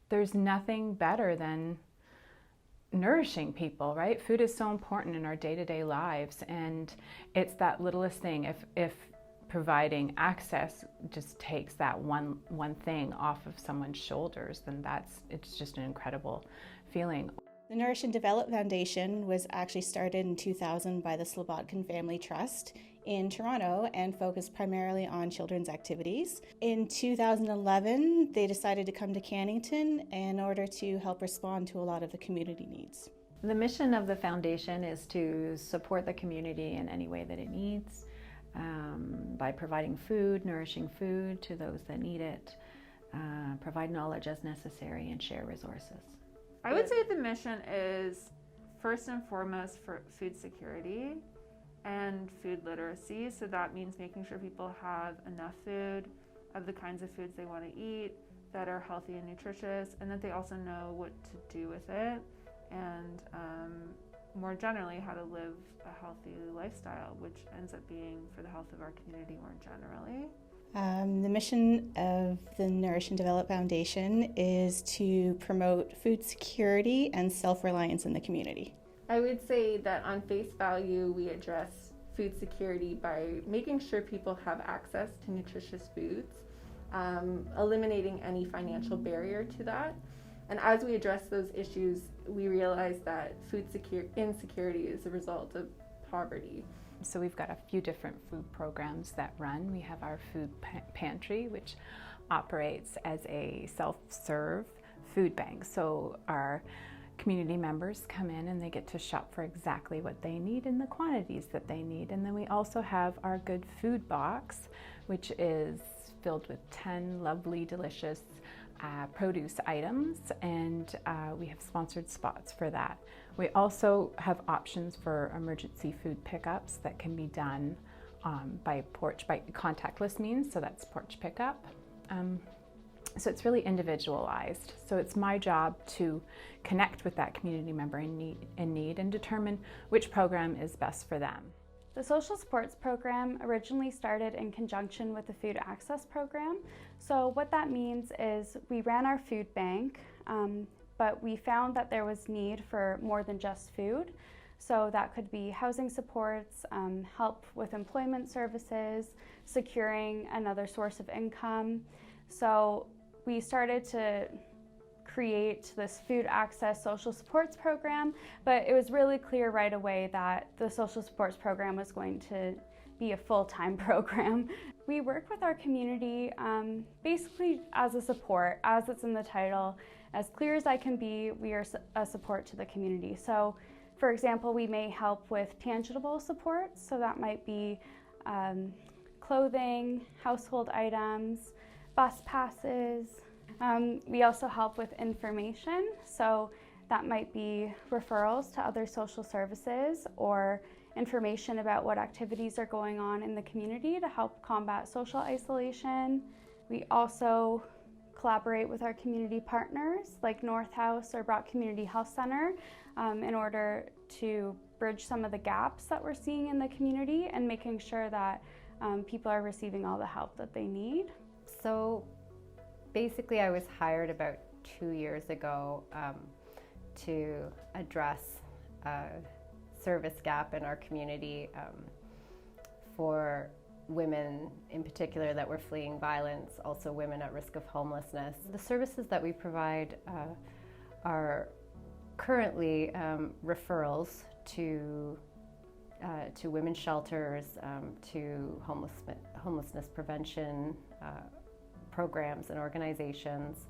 there's nothing better than nourishing people, right? Food is so important in our day-to-day lives, and it's that littlest thing. If providing access just takes that one thing off of someone's shoulders, then it's just an incredible feeling. The Nourish and Develop Foundation was actually started in 2000 by the Slobodkin Family Trust in Toronto and focused primarily on children's activities. In 2011, they decided to come to Cannington in order to help respond to a lot of the community needs. The mission of the foundation is to support the community in any way that it needs by providing food, nourishing food to those that need it, provide knowledge as necessary, and share resources. I would say the mission is first and foremost for food security and food literacy. So that means making sure people have enough food of the kinds of foods they want to eat that are healthy and nutritious, and that they also know what to do with it, and more generally how to live a healthy lifestyle, which ends up being for the health of our community more generally. The mission of the Nourish and Develop Foundation is to promote food security and self-reliance in the community. I would say that on face value, we address food security by making sure people have access to nutritious foods, eliminating any financial barrier to that. And as we address those issues, we realize that food insecurity is a result of poverty. So we've got a few different food programs that run. We have our food pantry, which operates as a self-serve food bank. So our community members come in and they get to shop for exactly what they need in the quantities that they need. And then we also have our Good Food Box, which is filled with 10 lovely, delicious produce items, and we have sponsored spots for that. We also have options for emergency food pickups that can be done by contactless means, so that's porch pickup. So it's really individualized. So it's my job to connect with that community member in need and determine which program is best for them. The Social Supports Program originally started in conjunction with the Food Access Program. So what that means is we ran our food bank, but we found that there was need for more than just food. So that could be housing supports, help with employment services, securing another source of income. So we started to create this food access social supports program, but it was really clear right away that the social supports program was going to be a full-time program. We work with our community basically as a support, as it's in the title. As clear as I can be, we are a support to the community. So for example, we may help with tangible supports, so that might be clothing, household items, bus passes. We also help with information, so that might be referrals to other social services or information about what activities are going on in the community to help combat social isolation. We also collaborate with our community partners like North House or Brock Community Health Center in order to bridge some of the gaps that we're seeing in the community and making sure that people are receiving all the help that they need. So basically, I was hired about 2 years ago to address a service gap in our community for women in particular that were fleeing violence, also women at risk of homelessness. The services that we provide are currently referrals to women's shelters, to homelessness prevention programs and organizations.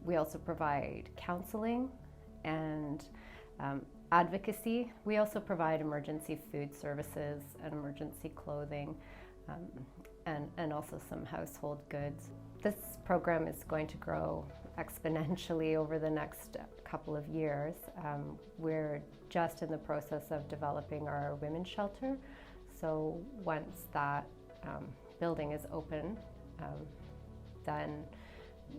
We also provide counseling and advocacy. We also provide emergency food services and emergency clothing and also some household goods. This program is going to grow exponentially over the next couple of years. We're just in the process of developing our women's shelter. So once that building is open, then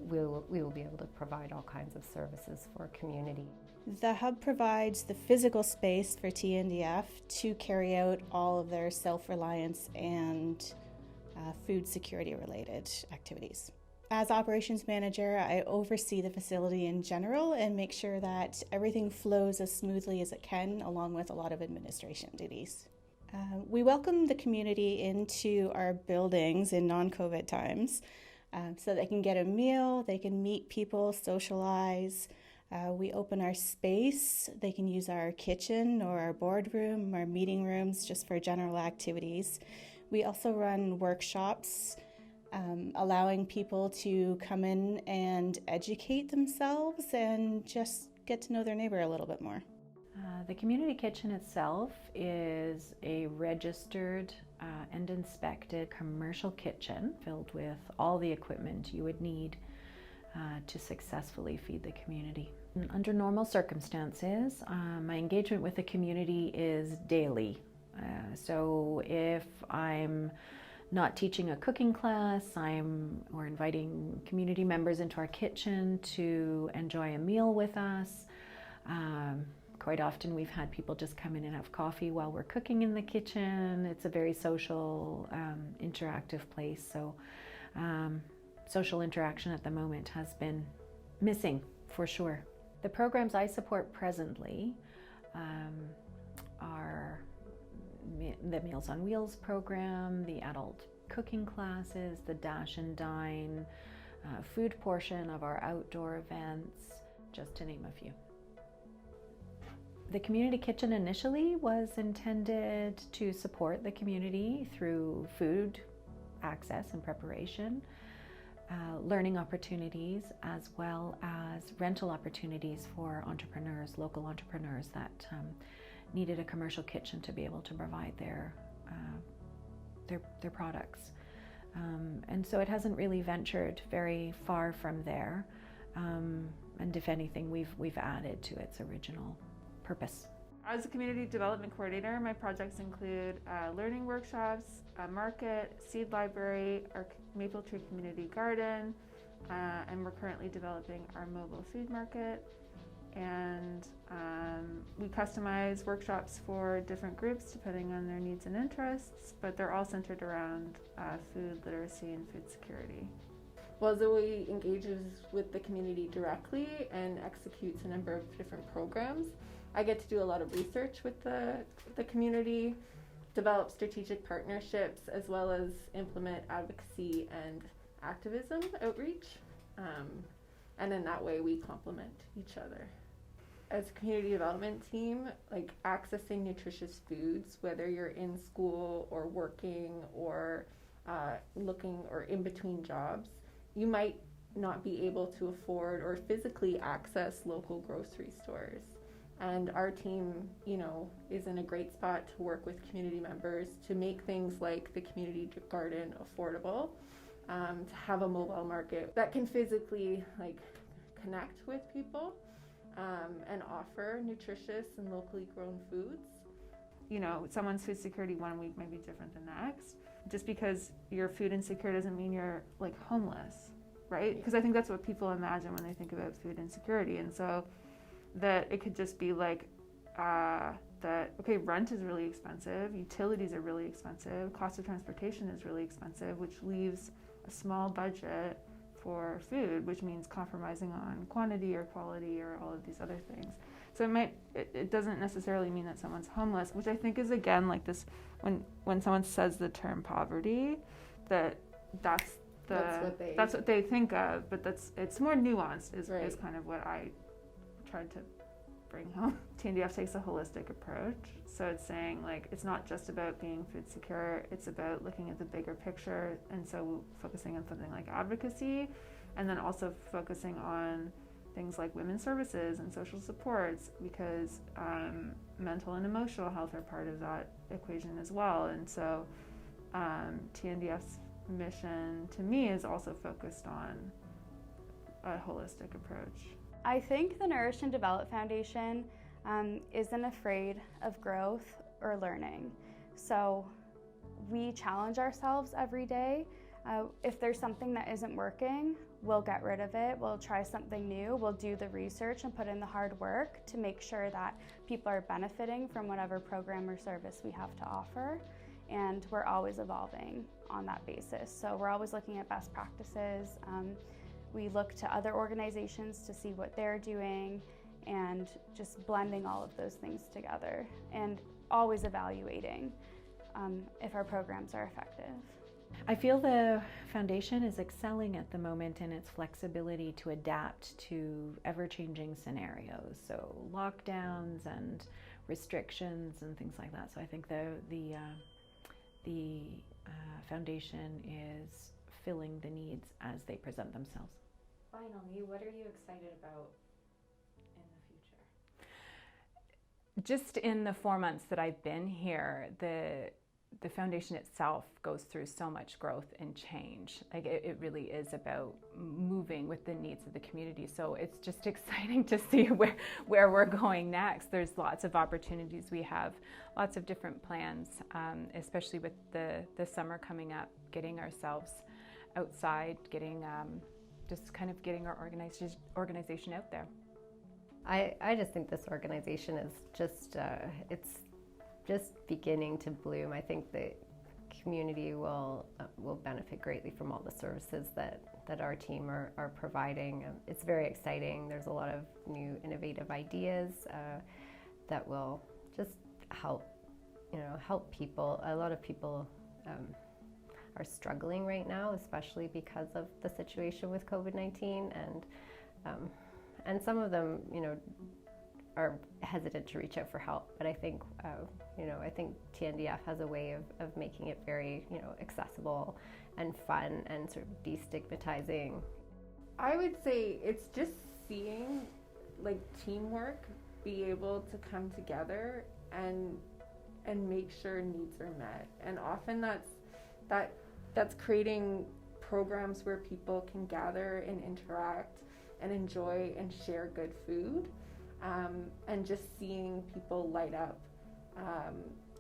we will be able to provide all kinds of services for our community. The hub provides the physical space for TNDF to carry out all of their self-reliance and food security related activities. As operations manager, I oversee the facility in general and make sure that everything flows as smoothly as it can, along with a lot of administration duties. We welcome the community into our buildings in non-COVID times so they can get a meal, they can meet people, socialize. We open our space. They can use our kitchen or our boardroom, our meeting rooms just for general activities. We also run workshops, allowing people to come in and educate themselves and just get to know their neighbor a little bit more. The community kitchen itself is a registered and inspected commercial kitchen filled with all the equipment you would need to successfully feed the community. Under normal circumstances, my engagement with the community is daily. So if I'm not teaching a cooking class, we're inviting community members into our kitchen to enjoy a meal with us. Quite often we've had people just come in and have coffee while we're cooking in the kitchen. It's a very social, interactive place. So social interaction at the moment has been missing for sure. The programs I support presently are the Meals on Wheels program, the adult cooking classes, the Dash and Dine, food portion of our outdoor events, just to name a few. The community kitchen initially was intended to support the community through food access and preparation, learning opportunities, as well as rental opportunities for entrepreneurs, local entrepreneurs that needed a commercial kitchen to be able to provide their products. And so it hasn't really ventured very far from there. And if anything, we've added to its original purpose. As a community development coordinator, my projects include learning workshops, a market, seed library, our Maple Tree Community Garden, and we're currently developing our mobile food market. And we customize workshops for different groups depending on their needs and interests, but they're all centered around food literacy and food security. Well, Zoe engages with the community directly and executes a number of different programs. I get to do a lot of research with the community, develop strategic partnerships, as well as implement advocacy and activism outreach. And in that way, we complement each other. As a community development team, like accessing nutritious foods, whether you're in school or working or looking or in between jobs, you might not be able to afford or physically access local grocery stores. And our team, is in a great spot to work with community members to make things like the community garden affordable, to have a mobile market that can physically connect with people and offer nutritious and locally grown foods. Someone's food security one week might be different than next. Just because you're food insecure doesn't mean you're homeless, right? Because I think that's what people imagine when they think about food insecurity. And so that it could just be rent is really expensive, utilities are really expensive, cost of transportation is really expensive, which leaves a small budget for food, which means compromising on quantity or quality or all of these other things. So it doesn't necessarily mean that someone's homeless, which I think is again like this when someone says the term poverty, that's what they think of, but it's more nuanced is kind of what I tried to bring home. TNDF takes a holistic approach, so it's saying it's not just about being food secure, it's about looking at the bigger picture, and so focusing on something like advocacy, and then also focusing on things like women's services and social supports, because mental and emotional health are part of that equation as well. And so TNDF's mission to me is also focused on a holistic approach. I think the Nourish and Develop Foundation isn't afraid of growth or learning. So we challenge ourselves every day. If there's something that isn't working, we'll get rid of it. We'll try something new. We'll do the research and put in the hard work to make sure that people are benefiting from whatever program or service we have to offer. and we're always evolving on that basis. So we're always looking at best practices. We look to other organizations to see what they're doing and just blending all of those things together and always evaluating if our programs are effective. I feel the foundation is excelling at the moment in its flexibility to adapt to ever-changing scenarios, so lockdowns and restrictions and things like that. So I think the foundation is filling the needs as they present themselves. Finally, what are you excited about in the future? Just in the 4 months that I've been here, the foundation itself goes through so much growth and change. Like it really is about moving with the needs of the community. So it's just exciting to see where we're going next. There's lots of opportunities. We have lots of different plans, especially with the summer coming up, getting ourselves outside, getting just kind of getting our organization out there. I just think this organization is just, it's just beginning to bloom. I think the community will benefit greatly from all the services that our team are providing. It's very exciting. There's a lot of new innovative ideas that will just help people. A lot of people are struggling right now, especially because of the situation with COVID-19, and some of them, are hesitant to reach out for help. But I think, I think TNDF has a way of making it very, accessible and fun and sort of destigmatizing. I would say it's just seeing like teamwork be able to come together and make sure needs are met. And often that's creating programs where people can gather and interact and enjoy and share good food. And just seeing people light up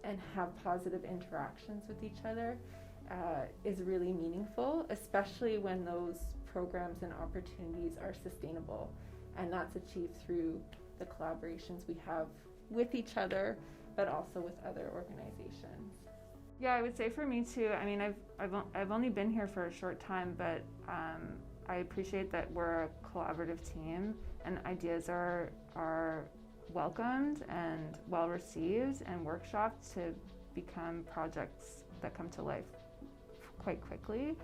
and have positive interactions with each other is really meaningful, especially when those programs and opportunities are sustainable. And that's achieved through the collaborations we have with each other, but also with other organizations. Yeah, I would say for me too. I mean, I've only been here for a short time, but I appreciate that we're a collaborative team and ideas are welcomed and well received and workshopped to become projects that come to life quite quickly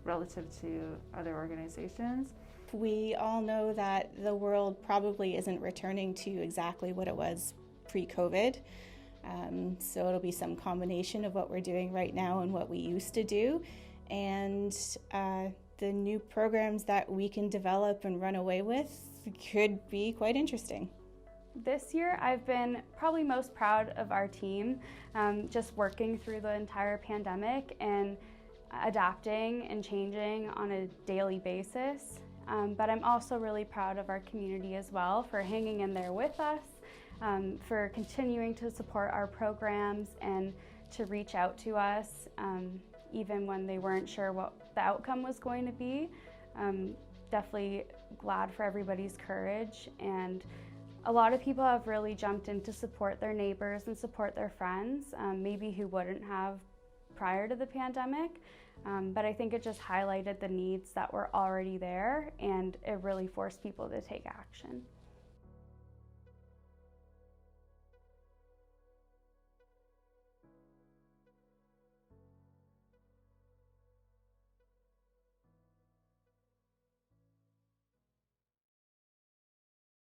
relative to other organizations. We all know that the world probably isn't returning to exactly what it was pre-COVID. So it'll be some combination of what we're doing right now and what we used to do. And the new programs that we can develop and run away with could be quite interesting. This year, I've been probably most proud of our team, just working through the entire pandemic and adapting and changing on a daily basis. But I'm also really proud of our community as well for hanging in there with us, for continuing to support our programs and to reach out to us, even when they weren't sure what the outcome was going to be. Definitely glad for everybody's courage, and a lot of people have really jumped in to support their neighbors and support their friends, maybe who wouldn't have prior to the pandemic. But I think it just highlighted the needs that were already there, and it really forced people to take action.